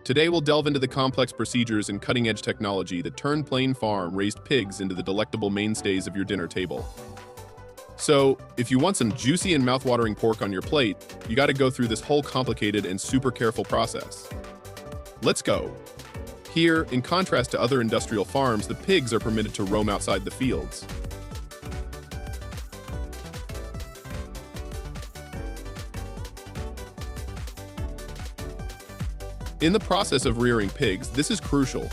Today we'll delve into the complex procedures and cutting-edge technology that turn plain farm-raised pigs into the delectable mainstays of your dinner table. So, if you want some juicy and mouth-watering pork on your plate, you gotta go through this whole complicated and super careful process. Let's go. Here, in contrast to other industrial farms, the pigs are permitted to roam outside the fields. In the process of rearing pigs, this is crucial.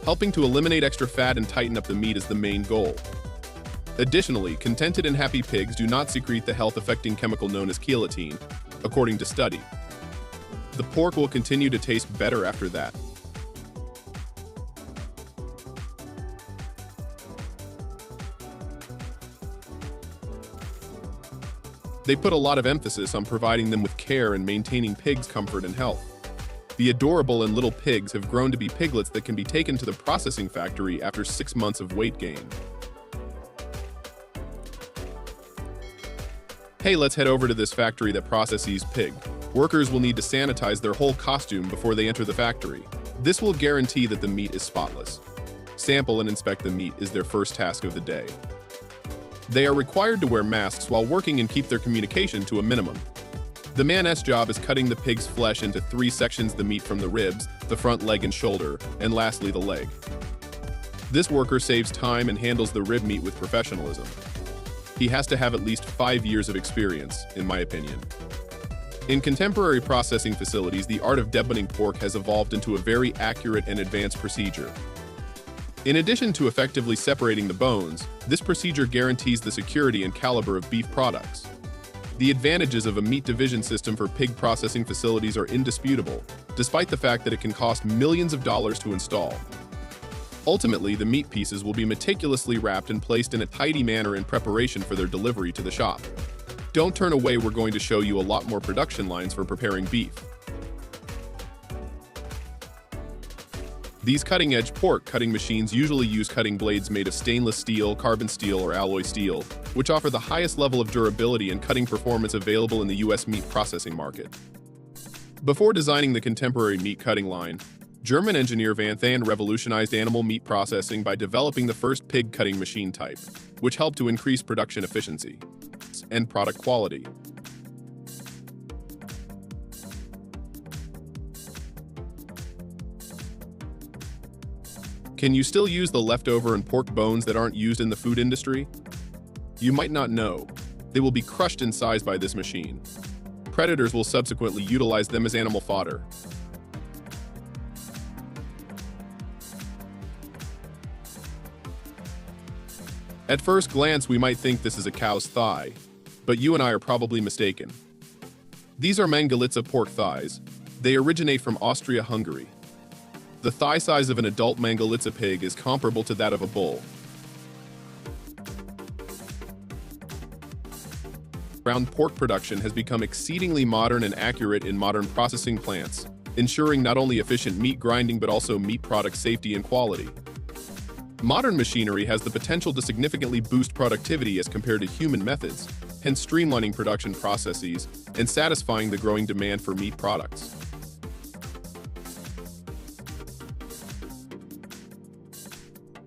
Helping to eliminate extra fat and tighten up the meat is the main goal. Additionally, contented and happy pigs do not secrete the health-affecting chemical known as chelatine, according to study. The pork will continue to taste better after that. They put a lot of emphasis on providing them with care and maintaining pigs' comfort and health. The adorable and little pigs have grown to be piglets that can be taken to the processing factory after 6 months of weight gain. Hey, let's head over to this factory that processes pig. Workers will need to sanitize their whole costume before they enter the factory. This will guarantee that the meat is spotless. Sample and inspect the meat is their first task of the day. They are required to wear masks while working and keep their communication to a minimum. The man's job is cutting the pig's flesh into 3 sections: the meat from the ribs, the front leg and shoulder, and lastly the leg. This worker saves time and handles the rib meat with professionalism. He has to have at least 5 years of experience, in my opinion. In contemporary processing facilities, the art of deboning pork has evolved into a very accurate and advanced procedure. In addition to effectively separating the bones, this procedure guarantees the security and caliber of beef products. The advantages of a meat division system for pig processing facilities are indisputable, despite the fact that it can cost millions of dollars to install. Ultimately, the meat pieces will be meticulously wrapped and placed in a tidy manner in preparation for their delivery to the shop. Don't turn away, we're going to show you a lot more production lines for preparing beef. These cutting-edge pork cutting machines usually use cutting blades made of stainless steel, carbon steel, or alloy steel, which offer the highest level of durability and cutting performance available in the US meat processing market. Before designing the contemporary meat cutting line, German engineer Van Than revolutionized animal meat processing by developing the first pig cutting machine type, which helped to increase production efficiency and product quality. Can you still use the leftover and pork bones that aren't used in the food industry? You might not know. They will be crushed in size by this machine. Predators will subsequently utilize them as animal fodder. At first glance, we might think this is a cow's thigh, but you and I are probably mistaken. These are Mangalitsa pork thighs. They originate from Austria-Hungary. The thigh size of an adult Mangalitsa pig is comparable to that of a bull. Ground pork production has become exceedingly modern and accurate in modern processing plants, ensuring not only efficient meat grinding but also meat product safety and quality. Modern machinery has the potential to significantly boost productivity as compared to human methods, hence streamlining production processes and satisfying the growing demand for meat products.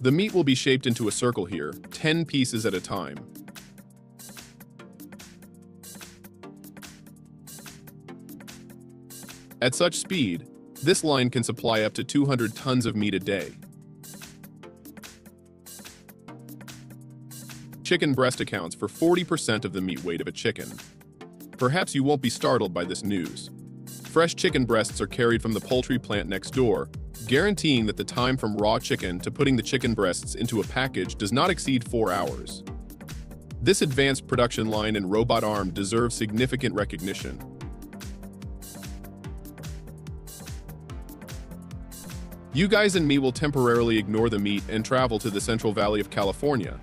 The meat will be shaped into a circle here, 10 pieces at a time. At such speed, this line can supply up to 200 tons of meat a day. Chicken breast accounts for 40% of the meat weight of a chicken. Perhaps you won't be startled by this news. Fresh chicken breasts are carried from the poultry plant next door, guaranteeing that the time from raw chicken to putting the chicken breasts into a package does not exceed 4 hours. This advanced production line and robot arm deserve significant recognition. You guys and me will temporarily ignore the meat and travel to the Central Valley of California.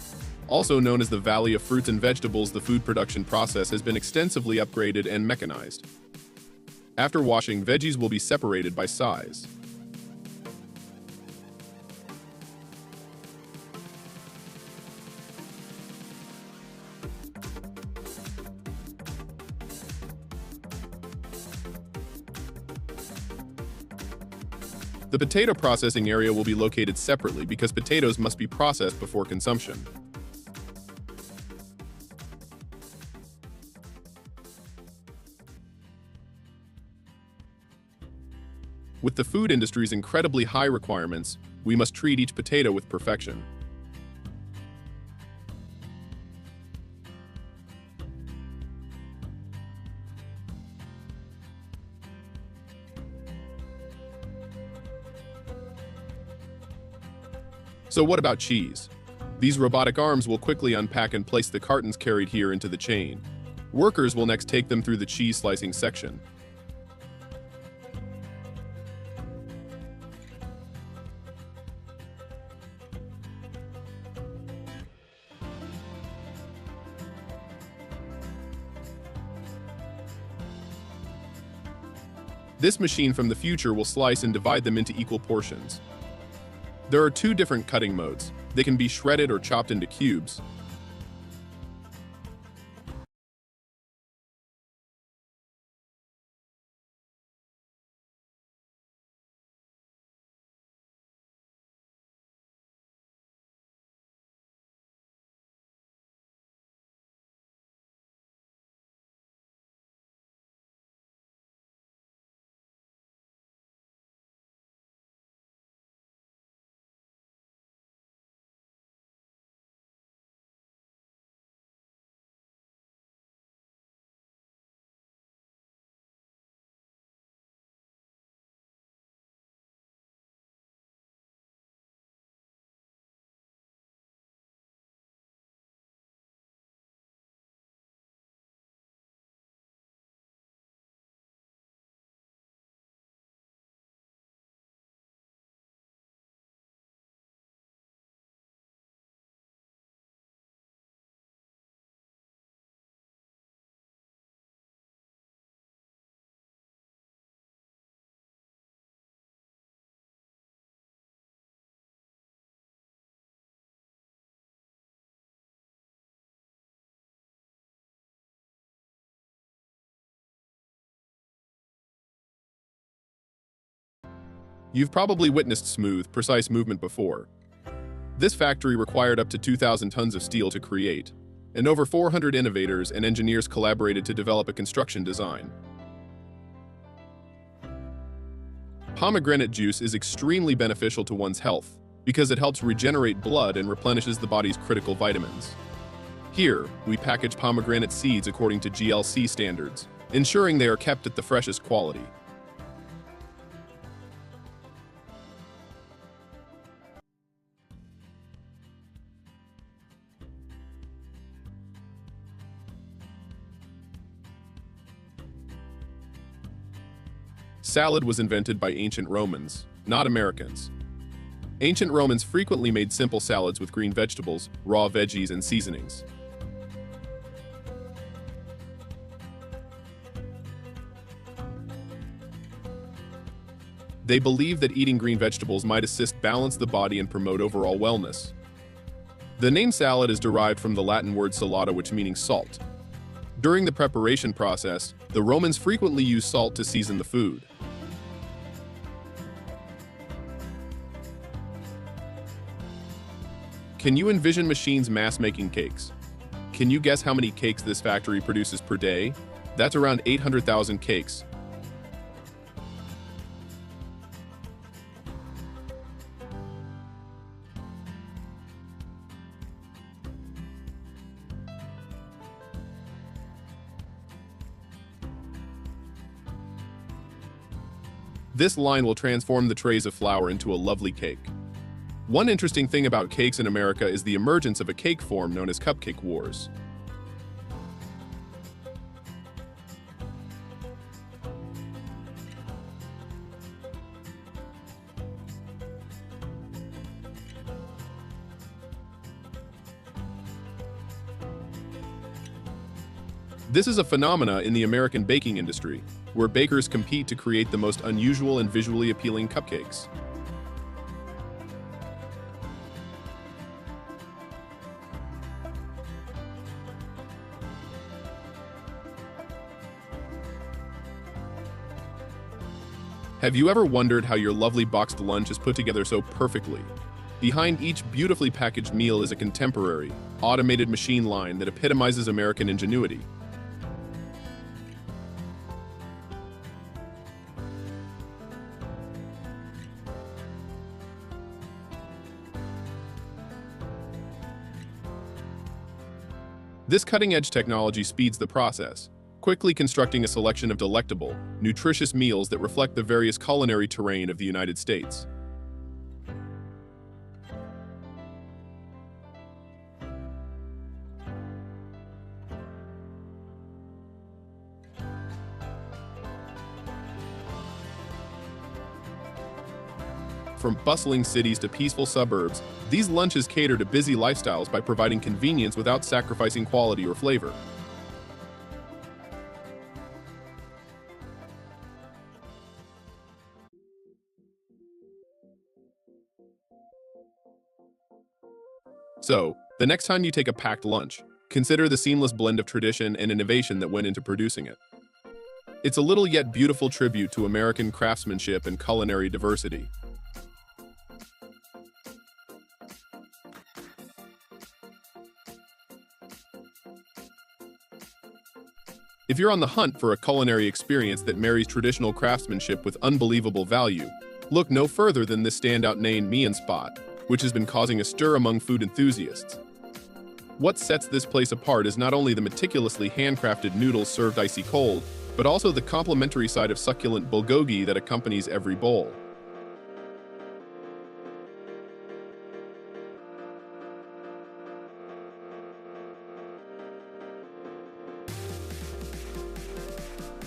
Also known as the Valley of Fruits and Vegetables, the food production process has been extensively upgraded and mechanized. After washing, veggies will be separated by size. The potato processing area will be located separately because potatoes must be processed before consumption. With the food industry's incredibly high requirements, we must treat each potato with perfection. So what about cheese? These robotic arms will quickly unpack and place the cartons carried here into the chain. Workers will next take them through the cheese slicing section. This machine from the future will slice and divide them into equal portions. There are two different cutting modes. They can be shredded or chopped into cubes. You've probably witnessed smooth, precise movement before. This factory required up to 2,000 tons of steel to create, and over 400 innovators and engineers collaborated to develop a construction design. Pomegranate juice is extremely beneficial to one's health because it helps regenerate blood and replenishes the body's critical vitamins. Here, we package pomegranate seeds according to GLC standards, ensuring they are kept at the freshest quality. Salad was invented by ancient Romans, not Americans. Ancient Romans frequently made simple salads with green vegetables, raw veggies, and seasonings. They believed that eating green vegetables might assist balance the body and promote overall wellness. The name salad is derived from the Latin word salata, which means salt. During the preparation process, the Romans frequently used salt to season the food. Can you envision machines mass-making cakes? Can you guess how many cakes this factory produces per day? That's around 800,000 cakes. This line will transform the trays of flour into a lovely cake. One interesting thing about cakes in America is the emergence of a cake form known as cupcake wars. This is a phenomena in the American baking industry, where bakers compete to create the most unusual and visually appealing cupcakes. Have you ever wondered how your lovely boxed lunch is put together so perfectly? Behind each beautifully packaged meal is a contemporary, automated machine line that epitomizes American ingenuity. This cutting-edge technology speeds the process, quickly constructing a selection of delectable, nutritious meals that reflect the various culinary terrain of the United States. From bustling cities to peaceful suburbs, these lunches cater to busy lifestyles by providing convenience without sacrificing quality or flavor. So, the next time you take a packed lunch, consider the seamless blend of tradition and innovation that went into producing it. It's a little yet beautiful tribute to American craftsmanship and culinary diversity. If you're on the hunt for a culinary experience that marries traditional craftsmanship with unbelievable value, look no further than this standout named Mian spot, which has been causing a stir among food enthusiasts. What sets this place apart is not only the meticulously handcrafted noodles served icy cold, but also the complimentary side of succulent bulgogi that accompanies every bowl.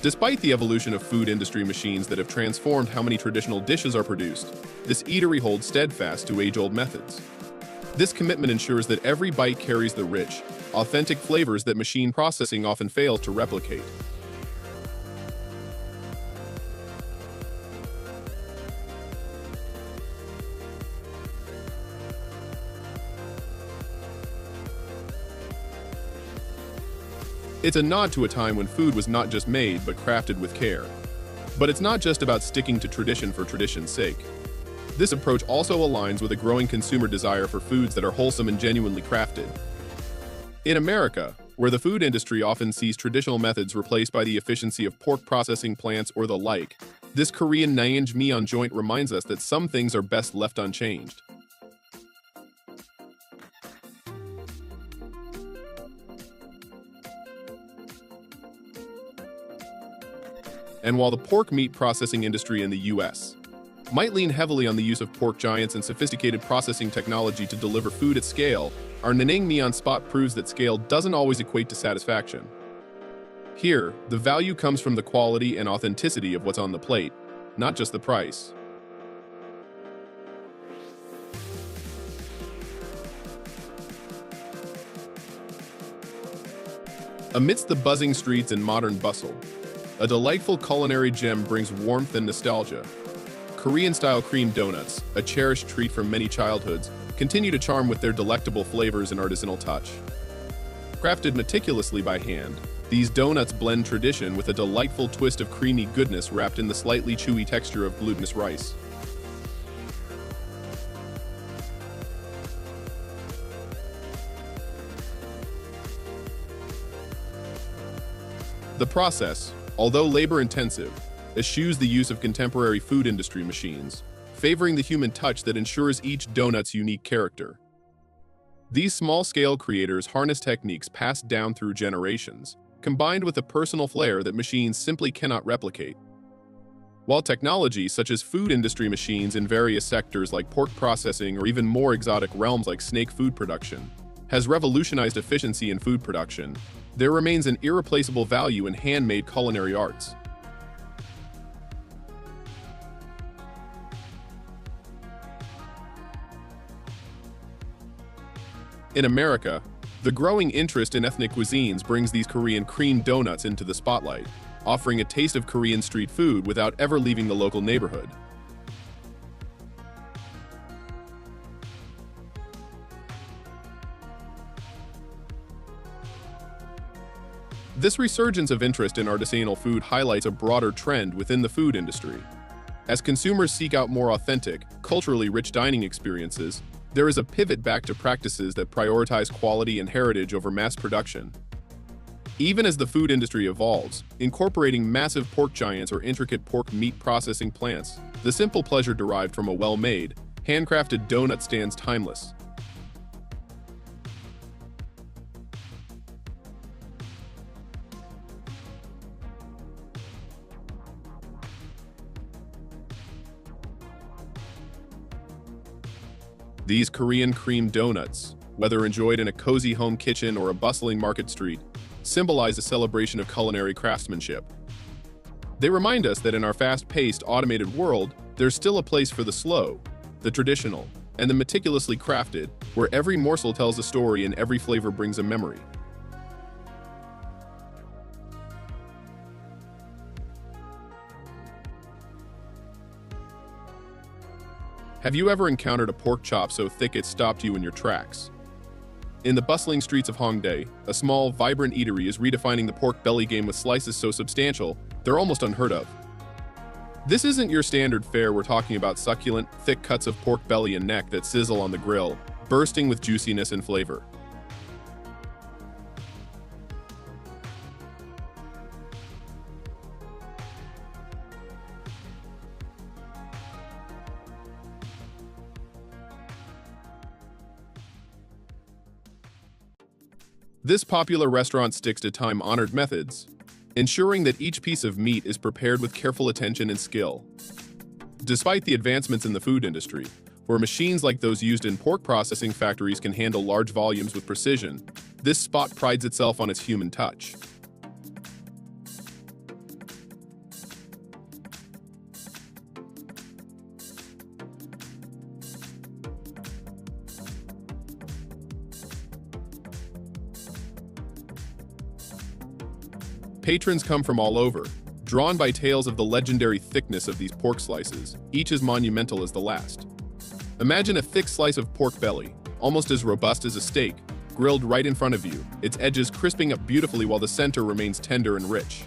Despite the evolution of food industry machines that have transformed how many traditional dishes are produced, this eatery holds steadfast to age-old methods. This commitment ensures that every bite carries the rich, authentic flavors that machine processing often fails to replicate. It's a nod to a time when food was not just made, but crafted with care. But it's not just about sticking to tradition for tradition's sake. This approach also aligns with a growing consumer desire for foods that are wholesome and genuinely crafted. In America, where the food industry often sees traditional methods replaced by the efficiency of pork processing plants or the like, this Korean naengmyeon joint reminds us that some things are best left unchanged. And while the pork meat processing industry in the U.S. might lean heavily on the use of pork giants and sophisticated processing technology to deliver food at scale, our naengmyeon spot proves that scale doesn't always equate to satisfaction. Here, the value comes from the quality and authenticity of what's on the plate, not just the price. Amidst the buzzing streets and modern bustle, a delightful culinary gem brings warmth and nostalgia. Korean-style cream donuts, a cherished treat from many childhoods, continue to charm with their delectable flavors and artisanal touch. Crafted meticulously by hand, these donuts blend tradition with a delightful twist of creamy goodness wrapped in the slightly chewy texture of glutinous rice. The process, although labor-intensive, eschews the use of contemporary food industry machines, favoring the human touch that ensures each donut's unique character. These small-scale creators harness techniques passed down through generations, combined with a personal flair that machines simply cannot replicate. While technology such as food industry machines in various sectors like pork processing or even more exotic realms like snake food production has revolutionized efficiency in food production, there remains an irreplaceable value in handmade culinary arts. In America, the growing interest in ethnic cuisines brings these Korean cream donuts into the spotlight, offering a taste of Korean street food without ever leaving the local neighborhood. This resurgence of interest in artisanal food highlights a broader trend within the food industry. As consumers seek out more authentic, culturally rich dining experiences, there is a pivot back to practices that prioritize quality and heritage over mass production. Even as the food industry evolves, incorporating massive pork giants or intricate pork meat processing plants, the simple pleasure derived from a well-made, handcrafted donut stands timeless. These Korean cream donuts, whether enjoyed in a cozy home kitchen or a bustling market street, symbolize a celebration of culinary craftsmanship. They remind us that in our fast-paced, automated world, there's still a place for the slow, the traditional, and the meticulously crafted, where every morsel tells a story and every flavor brings a memory. Have you ever encountered a pork chop so thick it stopped you in your tracks? In the bustling streets of Hongdae, a small, vibrant eatery is redefining the pork belly game with slices so substantial, they're almost unheard of. This isn't your standard fare. We're talking about succulent, thick cuts of pork belly and neck that sizzle on the grill, bursting with juiciness and flavor. This popular restaurant sticks to time-honored methods, ensuring that each piece of meat is prepared with careful attention and skill. Despite the advancements in the food industry, where machines like those used in pork processing factories can handle large volumes with precision, this spot prides itself on its human touch. Patrons come from all over, drawn by tales of the legendary thickness of these pork slices, each as monumental as the last. Imagine a thick slice of pork belly, almost as robust as a steak, grilled right in front of you, its edges crisping up beautifully while the center remains tender and rich.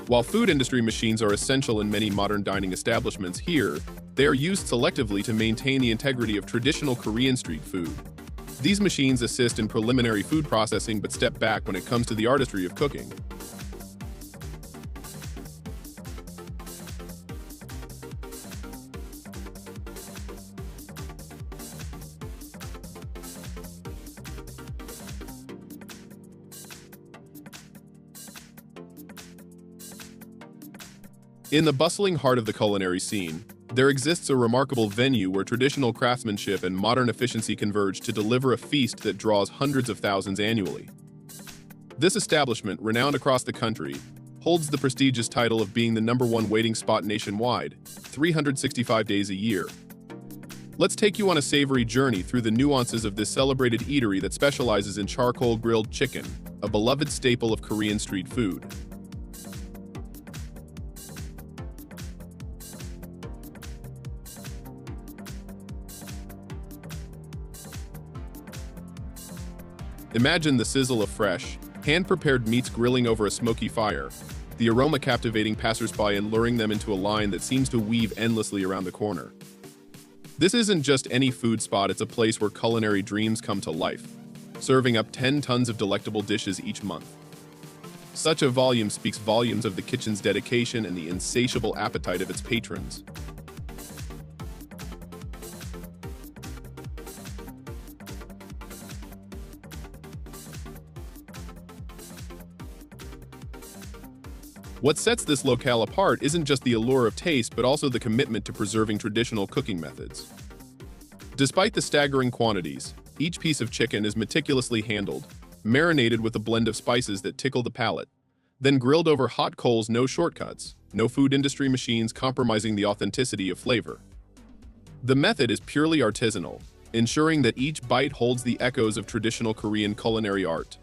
While food industry machines are essential in many modern dining establishments here, they are used selectively to maintain the integrity of traditional Korean street food. These machines assist in preliminary food processing but step back when it comes to the artistry of cooking. In the bustling heart of the culinary scene, there exists a remarkable venue where traditional craftsmanship and modern efficiency converge to deliver a feast that draws hundreds of thousands annually. This establishment, renowned across the country, holds the prestigious title of being the #1 waiting spot nationwide, 365 days a year. Let's take you on a savory journey through the nuances of this celebrated eatery that specializes in charcoal grilled chicken, a beloved staple of Korean street food. Imagine the sizzle of fresh, hand-prepared meats grilling over a smoky fire, the aroma captivating passersby and luring them into a line that seems to weave endlessly around the corner. This isn't just any food spot, it's a place where culinary dreams come to life, serving up 10 tons of delectable dishes each month. Such a volume speaks volumes of the kitchen's dedication and the insatiable appetite of its patrons. What sets this locale apart isn't just the allure of taste, but also the commitment to preserving traditional cooking methods. Despite the staggering quantities, each piece of chicken is meticulously handled, marinated with a blend of spices that tickle the palate, then grilled over hot coals. No shortcuts, no food industry machines compromising the authenticity of flavor. The method is purely artisanal, ensuring that each bite holds the echoes of traditional Korean culinary art.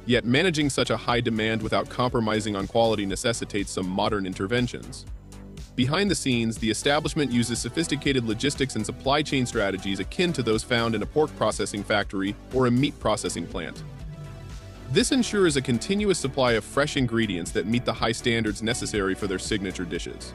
Yet managing such a high demand without compromising on quality necessitates some modern interventions. Behind the scenes, the establishment uses sophisticated logistics and supply chain strategies akin to those found in a pork processing factory or a meat processing plant. This ensures a continuous supply of fresh ingredients that meet the high standards necessary for their signature dishes.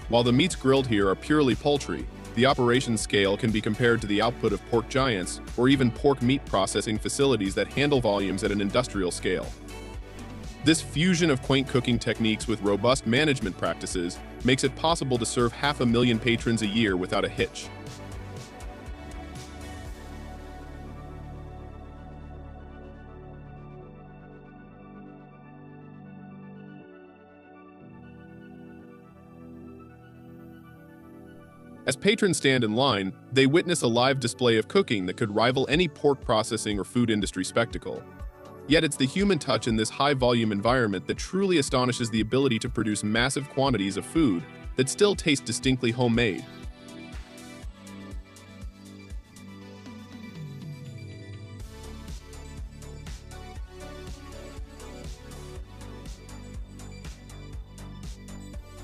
While the meats grilled here are purely poultry, the operation scale can be compared to the output of pork giants or even pork meat processing facilities that handle volumes at an industrial scale. This fusion of quaint cooking techniques with robust management practices makes it possible to serve 500,000 patrons a year without a hitch. As patrons stand in line, they witness a live display of cooking that could rival any pork processing or food industry spectacle. Yet it's the human touch in this high-volume environment that truly astonishes the ability to produce massive quantities of food that still taste distinctly homemade.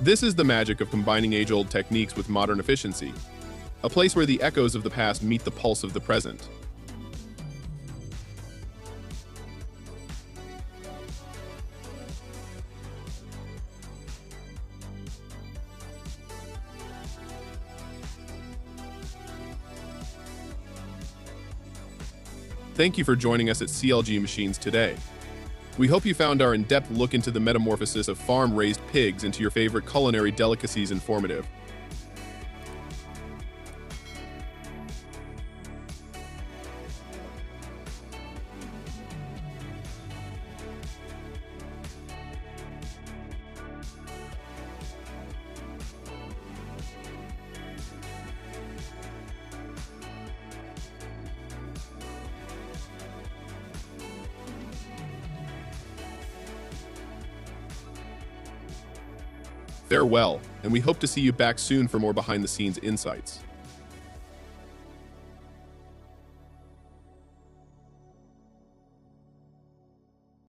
This is the magic of combining age-old techniques with modern efficiency, a place where the echoes of the past meet the pulse of the present. Thank you for joining us at CLG Machines today. We hope you found our in-depth look into the metamorphosis of farm-raised pigs into your favorite culinary delicacies informative. Farewell, and we hope to see you back soon for more behind-the-scenes insights.